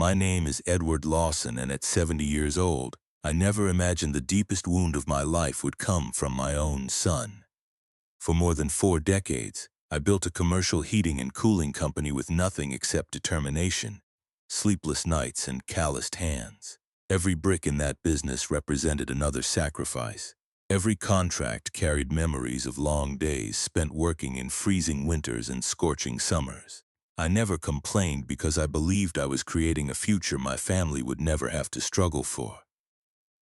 My name is Edward Lawson, and at 70 years old, I never imagined the deepest wound of my life would come from my own son. For more than 4 decades, I built a commercial heating and cooling company with nothing except determination, sleepless nights, and calloused hands. Every brick in that business represented another sacrifice. Every contract carried memories of long days spent working in freezing winters and scorching summers. I never complained because I believed I was creating a future my family would never have to struggle for.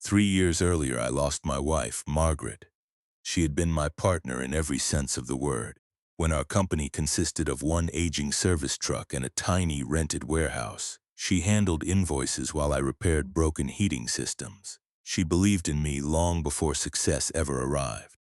3 years earlier, I lost my wife, Margaret. She had been my partner in every sense of the word. When our company consisted of one aging service truck and a tiny rented warehouse, she handled invoices while I repaired broken heating systems. She believed in me long before success ever arrived.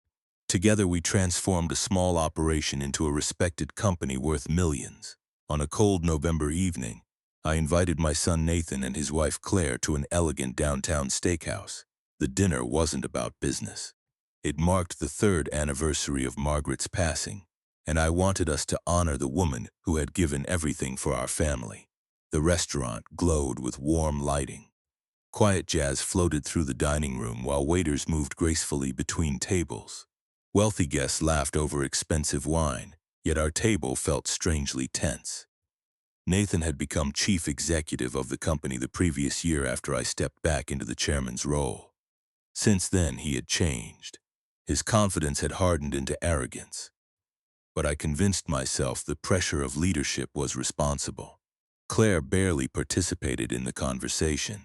Together, we transformed a small operation into a respected company worth millions. On a cold November evening, I invited my son Nathan and his wife Claire to an elegant downtown steakhouse. The dinner wasn't about business. It marked the 3rd anniversary of Margaret's passing, and I wanted us to honor the woman who had given everything for our family. The restaurant glowed with warm lighting. Quiet jazz floated through the dining room while waiters moved gracefully between tables. Wealthy guests laughed over expensive wine, yet our table felt strangely tense. Nathan had become chief executive of the company the previous year after I stepped back into the chairman's role. Since then, he had changed. His confidence had hardened into arrogance. But I convinced myself the pressure of leadership was responsible. Claire barely participated in the conversation.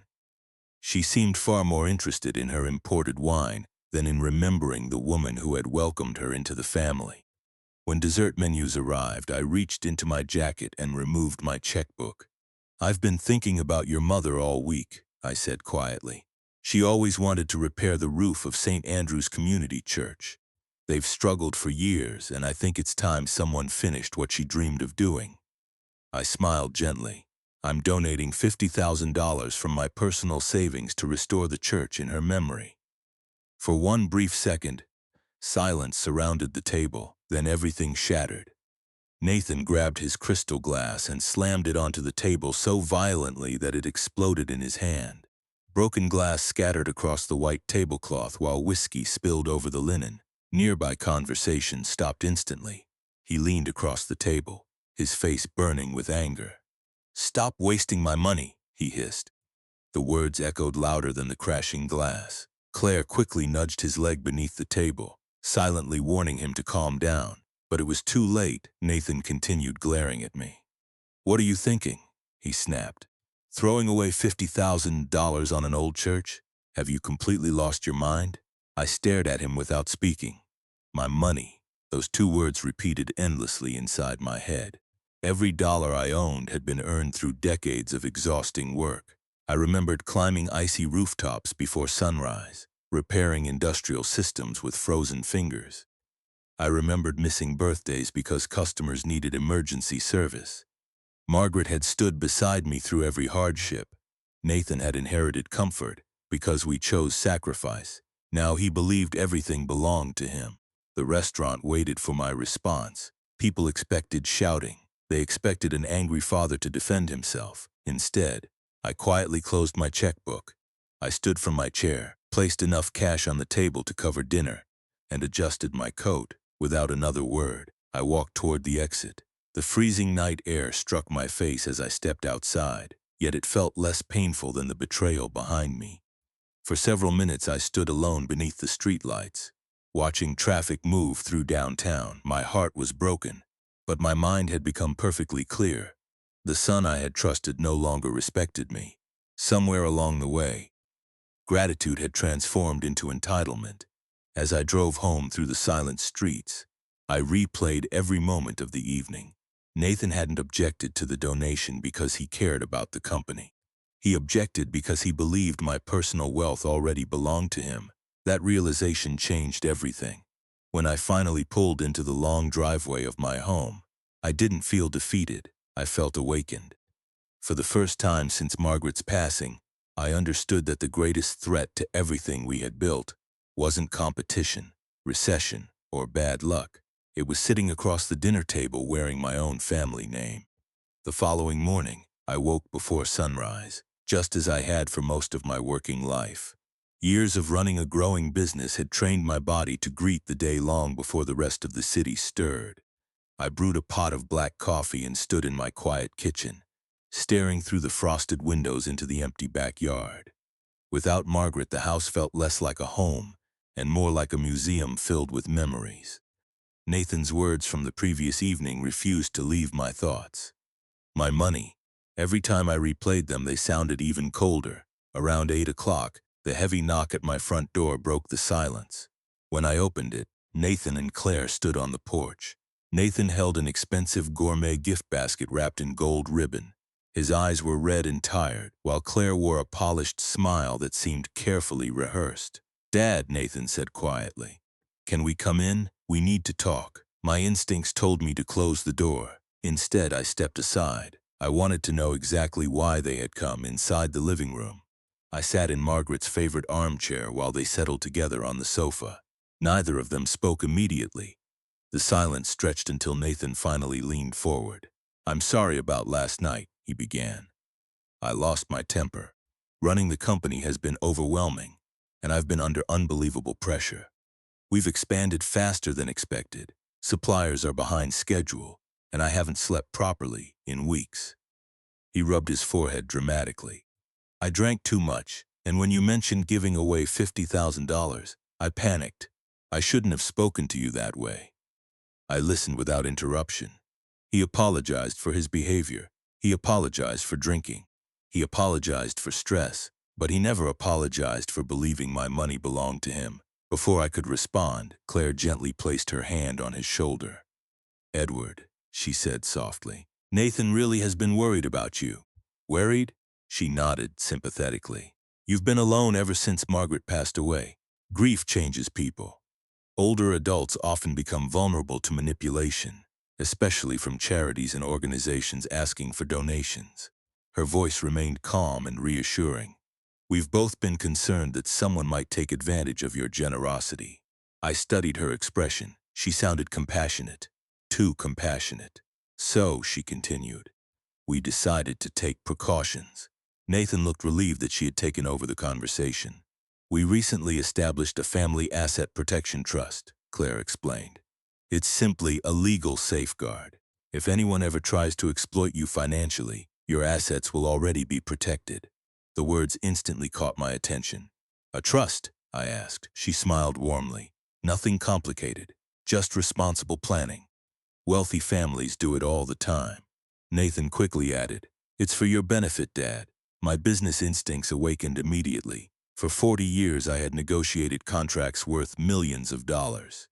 She seemed far more interested in her imported wine than in remembering the woman who had welcomed her into the family. When dessert menus arrived, I reached into my jacket and removed my checkbook. "I've been thinking about your mother all week," I said quietly. "She always wanted to repair the roof of St. Andrew's Community Church. They've struggled for years, and I think it's time someone finished what she dreamed of doing." I smiled gently. "I'm donating $50,000 from my personal savings to restore the church in her memory." For one brief second, silence surrounded the table, then everything shattered. Nathan grabbed his crystal glass and slammed it onto the table so violently that it exploded in his hand. Broken glass scattered across the white tablecloth while whiskey spilled over the linen. Nearby conversation stopped instantly. He leaned across the table, his face burning with anger. "Stop wasting my money," he hissed. The words echoed louder than the crashing glass. Claire quickly nudged his leg beneath the table, silently warning him to calm down. But it was too late. Nathan continued glaring at me. "What are you thinking?" he snapped. "Throwing away $50,000 on an old church? Have you completely lost your mind?" I stared at him without speaking. My money. Those 2 words repeated endlessly inside my head. Every dollar I owned had been earned through decades of exhausting work. I remembered climbing icy rooftops before sunrise, repairing industrial systems with frozen fingers. I remembered missing birthdays because customers needed emergency service. Margaret had stood beside me through every hardship. Nathan had inherited comfort because we chose sacrifice. Now he believed everything belonged to him. The restaurant waited for my response. People expected shouting. They expected an angry father to defend himself. Instead, I quietly closed my checkbook. I stood from my chair, placed enough cash on the table to cover dinner, and adjusted my coat. Without another word, I walked toward the exit. The freezing night air struck my face as I stepped outside, yet it felt less painful than the betrayal behind me. For several minutes I stood alone beneath the streetlights, watching traffic move through downtown. My heart was broken, but my mind had become perfectly clear. The son I had trusted no longer respected me. Somewhere along the way, gratitude had transformed into entitlement. As I drove home through the silent streets, I replayed every moment of the evening. Nathan hadn't objected to the donation because he cared about the company. He objected because he believed my personal wealth already belonged to him. That realization changed everything. When I finally pulled into the long driveway of my home, I didn't feel defeated. I felt awakened. For the first time since Margaret's passing, I understood that the greatest threat to everything we had built wasn't competition, recession, or bad luck. It was sitting across the dinner table wearing my own family name. The following morning, I woke before sunrise, just as I had for most of my working life. Years of running a growing business had trained my body to greet the day long before the rest of the city stirred. I brewed a pot of black coffee and stood in my quiet kitchen, staring through the frosted windows into the empty backyard. Without Margaret, the house felt less like a home and more like a museum filled with memories. Nathan's words from the previous evening refused to leave my thoughts. My money. Every time I replayed them, they sounded even colder. Around 8 o'clock, the heavy knock at my front door broke the silence. When I opened it, Nathan and Claire stood on the porch. Nathan held an expensive gourmet gift basket wrapped in gold ribbon. His eyes were red and tired, while Claire wore a polished smile that seemed carefully rehearsed. "Dad," Nathan said quietly, "can we come in? We need to talk." My instincts told me to close the door. Instead, I stepped aside. I wanted to know exactly why they had come inside the living room. I sat in Margaret's favorite armchair while they settled together on the sofa. Neither of them spoke immediately. The silence stretched until Nathan finally leaned forward. "I'm sorry about last night," he began. "I lost my temper. Running the company has been overwhelming, and I've been under unbelievable pressure. We've expanded faster than expected. Suppliers are behind schedule, and I haven't slept properly in weeks." He rubbed his forehead dramatically. "I drank too much, and when you mentioned giving away $50,000, I panicked. I shouldn't have spoken to you that way." I listened without interruption. He apologized for his behavior. He apologized for drinking. He apologized for stress, but he never apologized for believing my money belonged to him. Before I could respond, Claire gently placed her hand on his shoulder. "Edward," she said softly, "Nathan really has been worried about you." "Worried?" She nodded sympathetically. "You've been alone ever since Margaret passed away. Grief changes people. Older adults often become vulnerable to manipulation, especially from charities and organizations asking for donations." Her voice remained calm and reassuring. "We've both been concerned that someone might take advantage of your generosity." I studied her expression. She sounded compassionate, too compassionate. "So," she continued, "we decided to take precautions." Nathan looked relieved that she had taken over the conversation. "We recently established a family asset protection trust," Claire explained. "It's simply a legal safeguard. If anyone ever tries to exploit you financially, your assets will already be protected." The words instantly caught my attention. "A trust?" I asked. She smiled warmly. "Nothing complicated, just responsible planning. Wealthy families do it all the time." Nathan quickly added, "It's for your benefit, Dad." My business instincts awakened immediately. For 40 years I had negotiated contracts worth millions of dollars.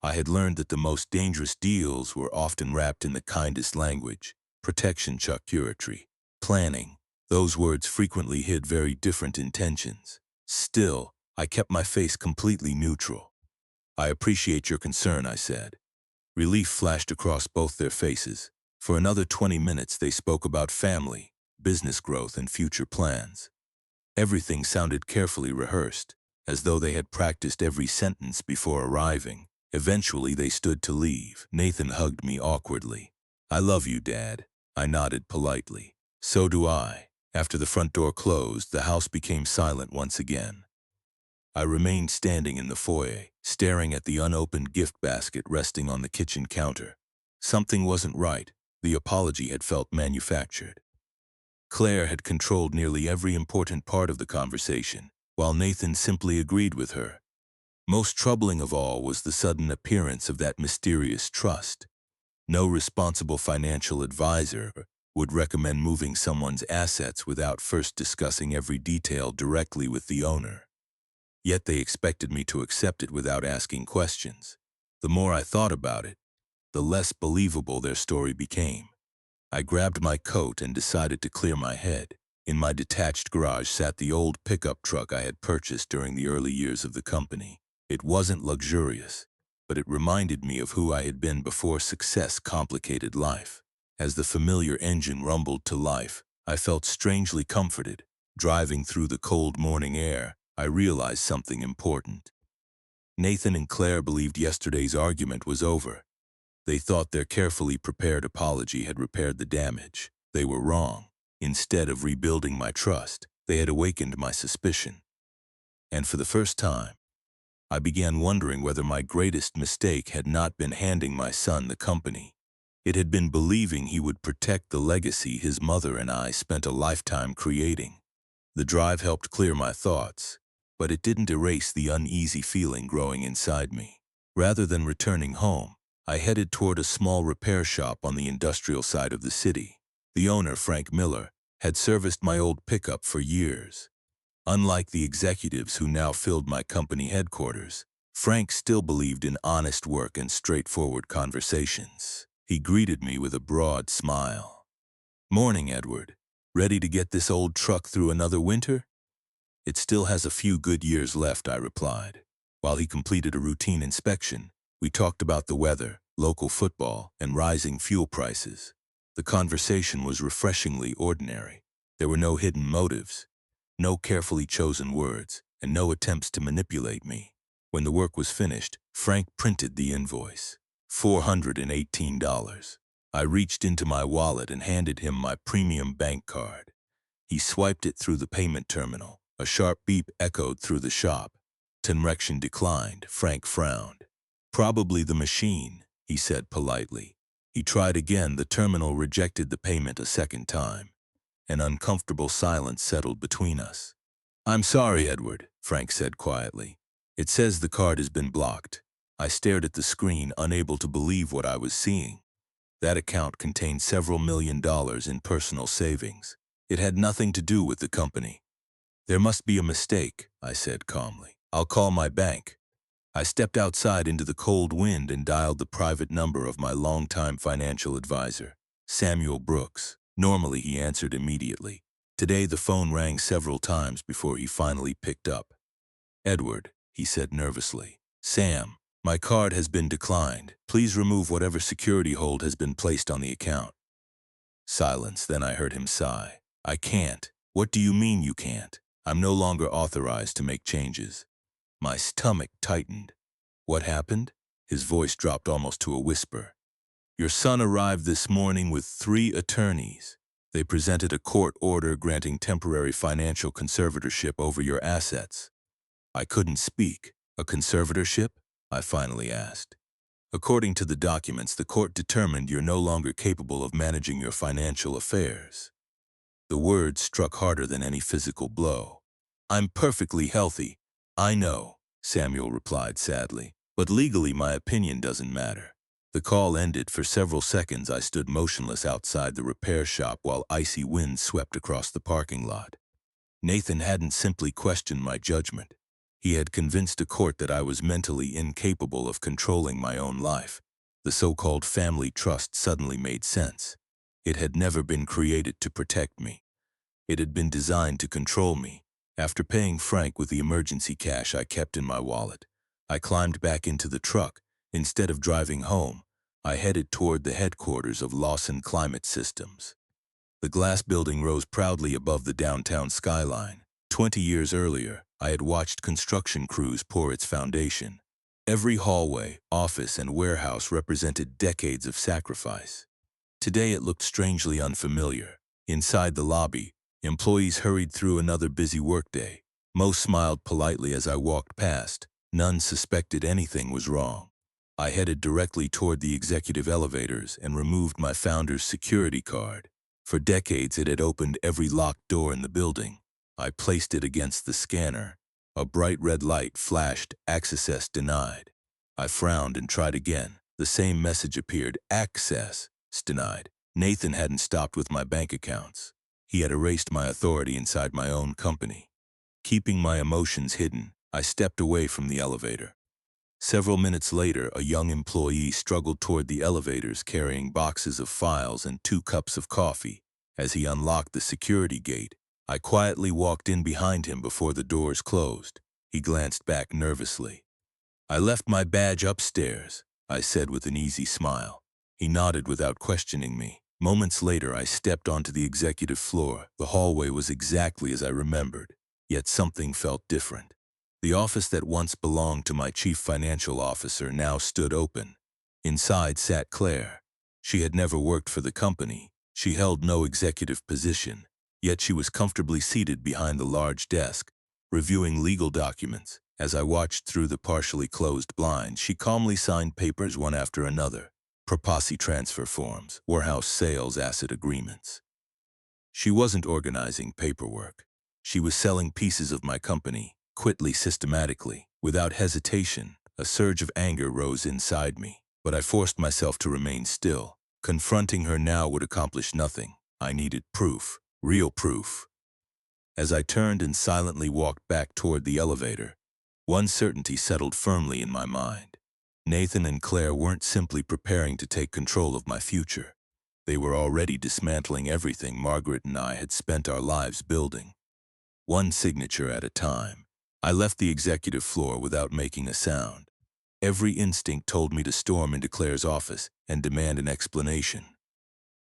I had learned that the most dangerous deals were often wrapped in the kindest language: protection, charcuterie, planning. Those words frequently hid very different intentions. Still, I kept my face completely neutral. "I appreciate your concern," I said. Relief flashed across both their faces. For another 20 minutes they spoke about family, business growth, and future plans. Everything sounded carefully rehearsed, as though they had practiced every sentence before arriving. Eventually they stood to leave. Nathan hugged me awkwardly. "I love you, Dad." I nodded politely. "So do I." After the front door closed, the house became silent once again. I remained standing in the foyer, staring at the unopened gift basket resting on the kitchen counter. Something wasn't right. The apology had felt manufactured. Claire had controlled nearly every important part of the conversation, while Nathan simply agreed with her. Most troubling of all was the sudden appearance of that mysterious trust. No responsible financial advisor would recommend moving someone's assets without first discussing every detail directly with the owner. Yet they expected me to accept it without asking questions. The more I thought about it, the less believable their story became. I grabbed my coat and decided to clear my head. In my detached garage sat the old pickup truck I had purchased during the early years of the company. It wasn't luxurious, but it reminded me of who I had been before success complicated life. As the familiar engine rumbled to life, I felt strangely comforted. Driving through the cold morning air, I realized something important. Nathan and Claire believed yesterday's argument was over. They thought their carefully prepared apology had repaired the damage. They were wrong. Instead of rebuilding my trust, they had awakened my suspicion. And for the first time, I began wondering whether my greatest mistake had not been handing my son the company. It had been believing he would protect the legacy his mother and I spent a lifetime creating. The drive helped clear my thoughts, but it didn't erase the uneasy feeling growing inside me. Rather than returning home, I headed toward a small repair shop on the industrial side of the city. The owner, Frank Miller, had serviced my old pickup for years. Unlike the executives who now filled my company headquarters, Frank still believed in honest work and straightforward conversations. He greeted me with a broad smile. "Morning, Edward. Ready to get this old truck through another winter?" "It still has a few good years left," I replied. While he completed a routine inspection, we talked about the weather, local football, and rising fuel prices. The conversation was refreshingly ordinary. There were no hidden motives, no carefully chosen words, and no attempts to manipulate me. When the work was finished, Frank printed the invoice. $418. I reached into my wallet and handed him my premium bank card. He swiped it through the payment terminal. A sharp beep echoed through the shop. Transaction declined. Frank frowned. "Probably the machine," he said politely. He tried again. The terminal rejected the payment a second time. An uncomfortable silence settled between us. "I'm sorry, Edward," Frank said quietly. "It says the card has been blocked." I stared at the screen, unable to believe what I was seeing. That account contained several $1 million in personal savings. It had nothing to do with the company. "There must be a mistake," I said calmly. "I'll call my bank." I stepped outside into the cold wind and dialed the private number of my longtime financial advisor, Samuel Brooks. Normally, he answered immediately. Today, the phone rang several times before he finally picked up. "Edward," he said nervously. "Sam, my card has been declined. Please remove whatever security hold has been placed on the account." Silence, then I heard him sigh. "I can't." "What do you mean you can't?" "I'm no longer authorized to make changes." My stomach tightened. "What happened?" His voice dropped almost to a whisper. "Your son arrived this morning with 3 attorneys. They presented a court order granting temporary financial conservatorship over your assets." I couldn't speak. "A conservatorship?" I finally asked. "According to the documents, the court determined you're no longer capable of managing your financial affairs." The words struck harder than any physical blow. "I'm perfectly healthy." "I know," Samuel replied sadly, "but legally my opinion doesn't matter." The call ended. For several seconds I stood motionless outside the repair shop while icy winds swept across the parking lot. Nathan hadn't simply questioned my judgment. He had convinced a court that I was mentally incapable of controlling my own life. The so-called family trust suddenly made sense. It had never been created to protect me. It had been designed to control me. After paying Frank with the emergency cash I kept in my wallet, I climbed back into the truck. Instead of driving home, I headed toward the headquarters of Lawson Climate Systems. The glass building rose proudly above the downtown skyline. 20 years earlier, I had watched construction crews pour its foundation. Every hallway, office, and warehouse represented decades of sacrifice. Today it looked strangely unfamiliar. Inside the lobby, employees hurried through another busy workday. Most smiled politely as I walked past. None suspected anything was wrong. I headed directly toward the executive elevators and removed my founder's security card. For decades it had opened every locked door in the building. I placed it against the scanner. A bright red light flashed, "Access denied." I frowned and tried again. The same message appeared, "Access denied." Nathan hadn't stopped with my bank accounts. He had erased my authority inside my own company. Keeping my emotions hidden, I stepped away from the elevator. Several minutes later, a young employee struggled toward the elevators carrying boxes of files and 2 cups of coffee. As he unlocked the security gate, I quietly walked in behind him before the doors closed. He glanced back nervously. "I left my badge upstairs," I said with an easy smile. He nodded without questioning me. Moments later, I stepped onto the executive floor. The hallway was exactly as I remembered, yet something felt different. The office that once belonged to my chief financial officer now stood open. Inside sat Claire. She had never worked for the company. She held no executive position. Yet she was comfortably seated behind the large desk, reviewing legal documents. As I watched through the partially closed blinds, she calmly signed papers one after another. Property transfer forms, warehouse sales asset agreements. She wasn't organizing paperwork. She was selling pieces of my company, quickly, systematically, without hesitation. A surge of anger rose inside me, but I forced myself to remain still. Confronting her now would accomplish nothing. I needed proof, real proof. As I turned and silently walked back toward the elevator, one certainty settled firmly in my mind. Nathan and Claire weren't simply preparing to take control of my future. They were already dismantling everything Margaret and I had spent our lives building. One signature at a time, I left the executive floor without making a sound. Every instinct told me to storm into Claire's office and demand an explanation.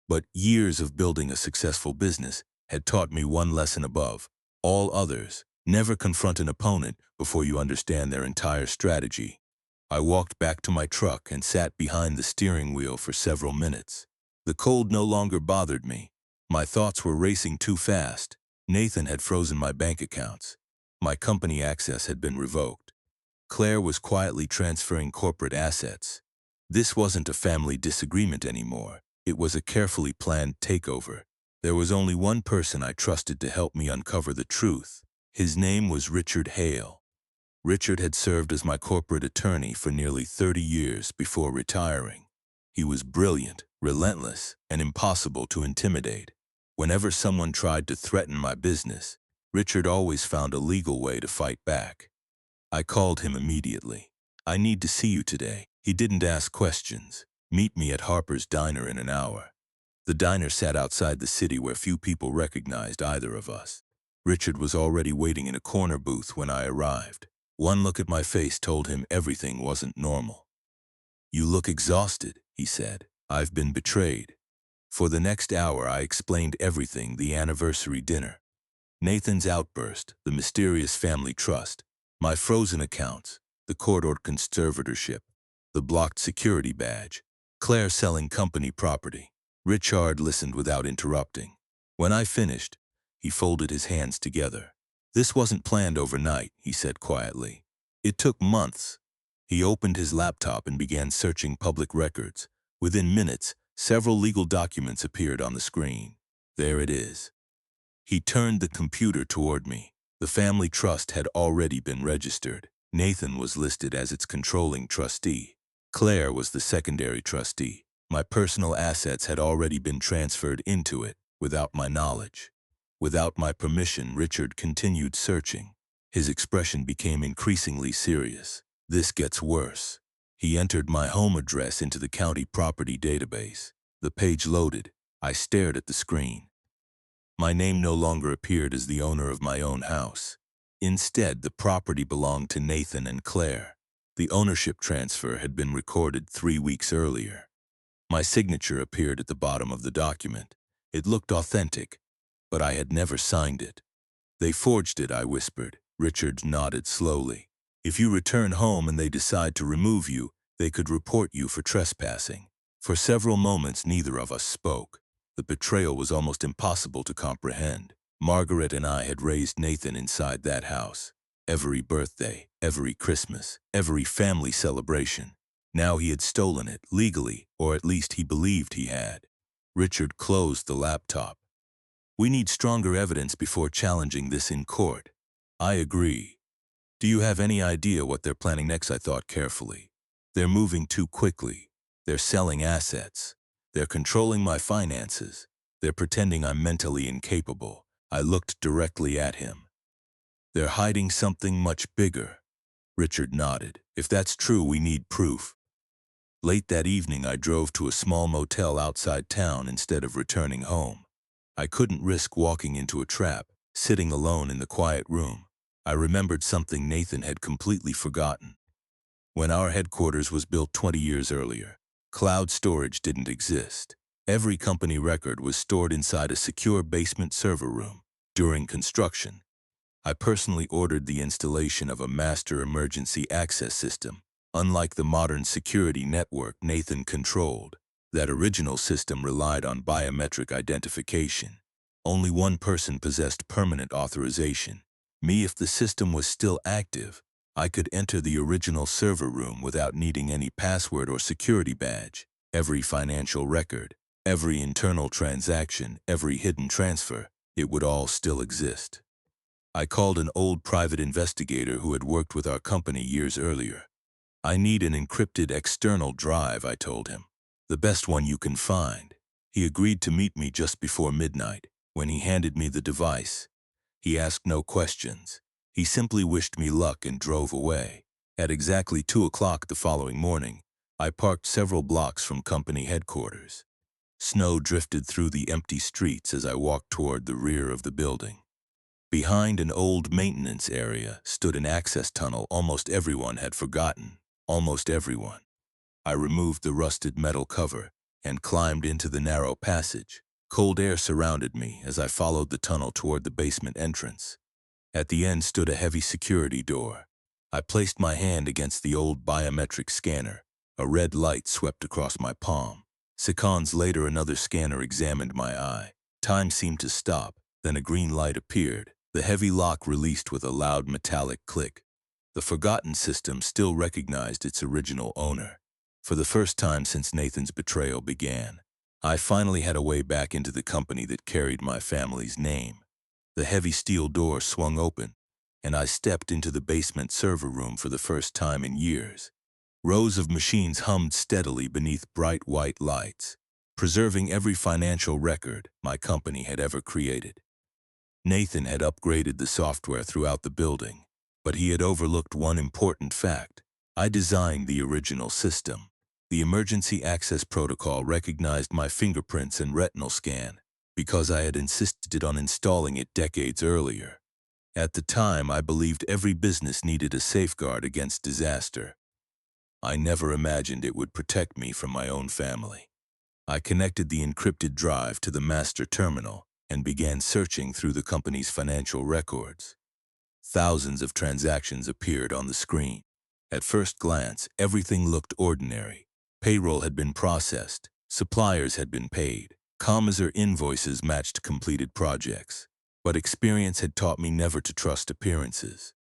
But years of building a successful business had taught me one lesson above all others: never confront an opponent before you understand their entire strategy. I walked back to my truck and sat behind the steering wheel for several minutes. The cold no longer bothered me. My thoughts were racing too fast. Nathan had frozen my bank accounts. My company access had been revoked. Claire was quietly transferring corporate assets. This wasn't a family disagreement anymore. It was a carefully planned takeover. There was only one person I trusted to help me uncover the truth. His name was Richard Hale. Richard had served as my corporate attorney for nearly 30 years before retiring. He was brilliant, relentless, and impossible to intimidate. Whenever someone tried to threaten my business, Richard always found a legal way to fight back. I called him immediately. "I need to see you today." He didn't ask questions. "Meet me at Harper's Diner in an hour." The diner sat outside the city where few people recognized either of us. Richard was already waiting in a corner booth when I arrived. One look at my face told him everything wasn't normal. "You look exhausted," he said. "I've been betrayed." For the next hour I explained everything: the anniversary dinner, Nathan's outburst, the mysterious family trust, my frozen accounts, the court-ordered conservatorship, the blocked security badge, Claire selling company property. Richard listened without interrupting. When I finished, he folded his hands together. "This wasn't planned overnight," he said quietly. "It took months." He opened his laptop and began searching public records. Within minutes, several legal documents appeared on the screen. "There it is." He turned the computer toward me. The family trust had already been registered. Nathan was listed as its controlling trustee. Claire was the secondary trustee. My personal assets had already been transferred into it, without my knowledge. Without my permission, Richard continued searching. His expression became increasingly serious. "This gets worse." He entered my home address into the county property database. The page loaded. I stared at the screen. My name no longer appeared as the owner of my own house. Instead, the property belonged to Nathan and Claire. The ownership transfer had been recorded 3 weeks earlier. My signature appeared at the bottom of the document. It looked authentic, but I had never signed it. "They forged it," I whispered. Richard nodded slowly. "If you return home and they decide to remove you, they could report you for trespassing." For several moments, neither of us spoke. The betrayal was almost impossible to comprehend. Margaret and I had raised Nathan inside that house. Every birthday, every Christmas, every family celebration. Now he had stolen it, legally, or at least he believed he had. Richard closed the laptop. "We need stronger evidence before challenging this in court." "I agree." "Do you have any idea what they're planning next?" I thought carefully. "They're moving too quickly. They're selling assets. They're controlling my finances. They're pretending I'm mentally incapable." I looked directly at him. "They're hiding something much bigger." Richard nodded. "If that's true, we need proof." Late that evening, I drove to a small motel outside town instead of returning home. I couldn't risk walking into a trap, sitting alone in the quiet room. I remembered something Nathan had completely forgotten. When our headquarters was built 20 years earlier, cloud storage didn't exist. Every company record was stored inside a secure basement server room. During construction, I personally ordered the installation of a master emergency access system. Unlike the modern security network Nathan controlled, that original system relied on biometric identification. Only one person possessed permanent authorization. Me. If the system was still active, I could enter the original server room without needing any password or security badge. Every financial record, every internal transaction, every hidden transfer, it would all still exist. I called an old private investigator who had worked with our company years earlier. "I need an encrypted external drive," I told him. "The best one you can find." He agreed to meet me just before midnight. When he handed me the device, he asked no questions. He simply wished me luck and drove away. At exactly 2 o'clock the following morning, I parked several blocks from company headquarters. Snow drifted through the empty streets as I walked toward the rear of the building. Behind an old maintenance area stood an access tunnel almost everyone had forgotten. Almost everyone. I removed the rusted metal cover and climbed into the narrow passage. Cold air surrounded me as I followed the tunnel toward the basement entrance. At the end stood a heavy security door. I placed my hand against the old biometric scanner. A red light swept across my palm. Seconds later, another scanner examined my eye. Time seemed to stop, then a green light appeared. The heavy lock released with a loud metallic click. The forgotten system still recognized its original owner. For the first time since Nathan's betrayal began, I finally had a way back into the company that carried my family's name. The heavy steel door swung open, and I stepped into the basement server room for the first time in years. Rows of machines hummed steadily beneath bright white lights, preserving every financial record my company had ever created. Nathan had upgraded the software throughout the building, but he had overlooked one important fact. I designed the original system. The emergency access protocol recognized my fingerprints and retinal scan because I had insisted on installing it decades earlier. At the time, I believed every business needed a safeguard against disaster. I never imagined it would protect me from my own family. I connected the encrypted drive to the master terminal and began searching through the company's financial records. Thousands of transactions appeared on the screen. At first glance, everything looked ordinary. Payroll had been processed, suppliers had been paid, commas or invoices matched completed projects. But experience had taught me never to trust appearances.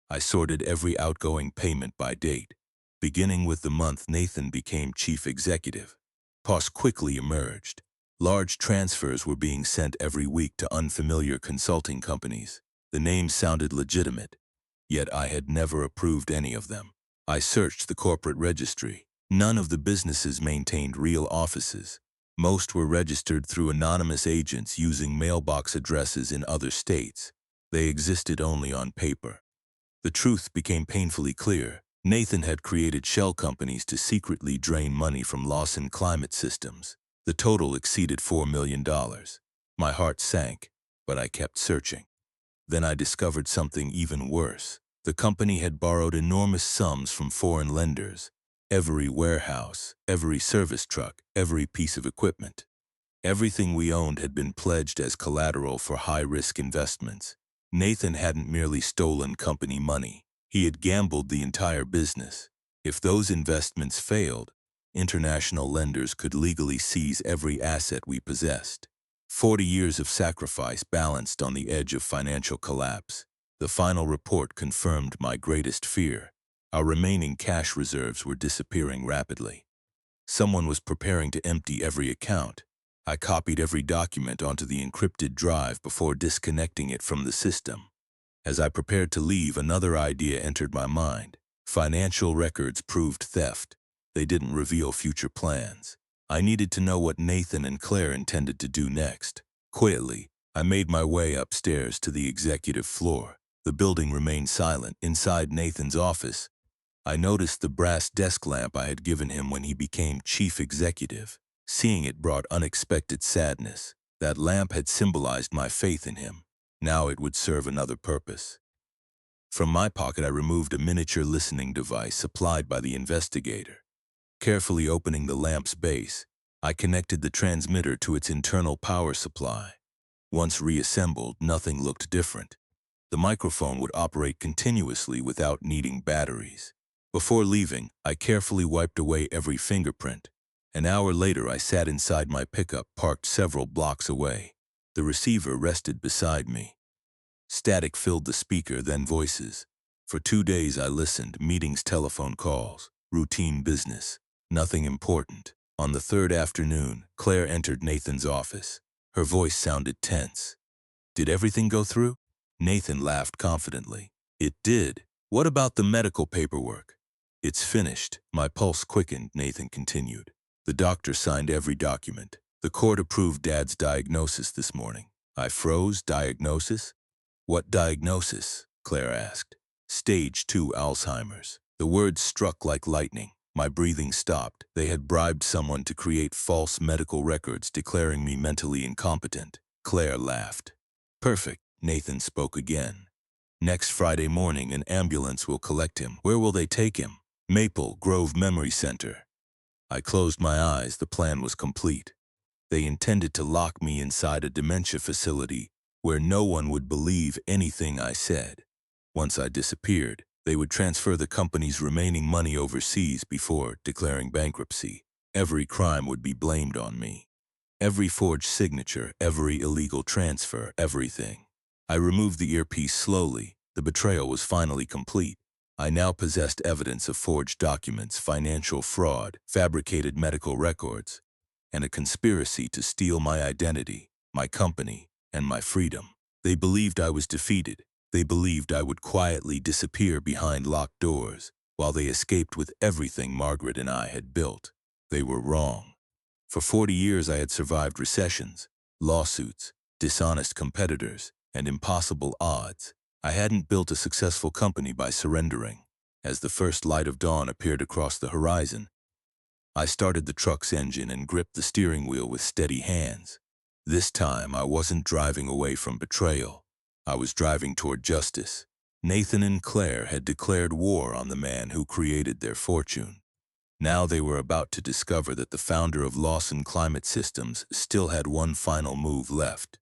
I sorted every outgoing payment by date. Beginning with the month Nathan became chief executive, costs quickly emerged. Large transfers were being sent every week to unfamiliar consulting companies. The names sounded legitimate, yet I had never approved any of them. I searched the corporate registry. None of the businesses maintained real offices. Most were registered through anonymous agents using mailbox addresses in other states. They existed only on paper. The truth became painfully clear. Nathan had created shell companies to secretly drain money from Lawson Climate Systems. The total exceeded $4 million. My heart sank, but I kept searching. Then I discovered something even worse. The company had borrowed enormous sums from foreign lenders. Every warehouse, every service truck, every piece of equipment. Everything we owned had been pledged as collateral for high-risk investments. Nathan hadn't merely stolen company money. He had gambled the entire business. If those investments failed, international lenders could legally seize every asset we possessed. 40 years of sacrifice balanced on the edge of financial collapse. The final report confirmed my greatest fear. Our remaining cash reserves were disappearing rapidly. Someone was preparing to empty every account. I copied every document onto the encrypted drive before disconnecting it from the system. As I prepared to leave, another idea entered my mind. Financial records proved theft. They didn't reveal future plans. I needed to know what Nathan and Claire intended to do next. Quietly, I made my way upstairs to the executive floor. The building remained silent. Inside Nathan's office, I noticed the brass desk lamp I had given him when he became chief executive. Seeing it brought unexpected sadness. That lamp had symbolized my faith in him. Now it would serve another purpose. From my pocket, I removed a miniature listening device supplied by the investigator. Carefully opening the lamp's base, I connected the transmitter to its internal power supply. Once reassembled, nothing looked different. The microphone would operate continuously without needing batteries. Before leaving, I carefully wiped away every fingerprint. An hour later, I sat inside my pickup parked several blocks away. The receiver rested beside me. Static filled the speaker, then voices. For 2 days I listened, meetings, telephone calls, routine business, nothing important. On the third afternoon, Claire entered Nathan's office. Her voice sounded tense. Did everything go through? Nathan laughed confidently. It did. What about the medical paperwork? It's finished. My pulse quickened, Nathan continued. The doctor signed every document. The court approved Dad's diagnosis this morning. I froze. Diagnosis? What diagnosis? Claire asked. Stage 2 Alzheimer's. The words struck like lightning. My breathing stopped. They had bribed someone to create false medical records declaring me mentally incompetent. Claire laughed. Perfect, Nathan spoke again. Next Friday morning, an ambulance will collect him. Where will they take him? Maple Grove Memory Center. I closed my eyes. The plan was complete. They intended to lock me inside a dementia facility where no one would believe anything I said. Once I disappeared, they would transfer the company's remaining money overseas before declaring bankruptcy. Every crime would be blamed on me. Every forged signature, every illegal transfer, everything. I removed the earpiece slowly. The betrayal was finally complete. I now possessed evidence of forged documents, financial fraud, fabricated medical records, and a conspiracy to steal my identity, my company, and my freedom. They believed I was defeated. They believed I would quietly disappear behind locked doors while they escaped with everything Margaret and I had built. They were wrong. For 40 years I had survived recessions, lawsuits, dishonest competitors, and impossible odds. I hadn't built a successful company by surrendering. As the first light of dawn appeared across the horizon, I started the truck's engine and gripped the steering wheel with steady hands. This time I wasn't driving away from betrayal. I was driving toward justice. Nathan and Claire had declared war on the man who created their fortune. Now they were about to discover that the founder of Lawson Climate Systems still had one final move left.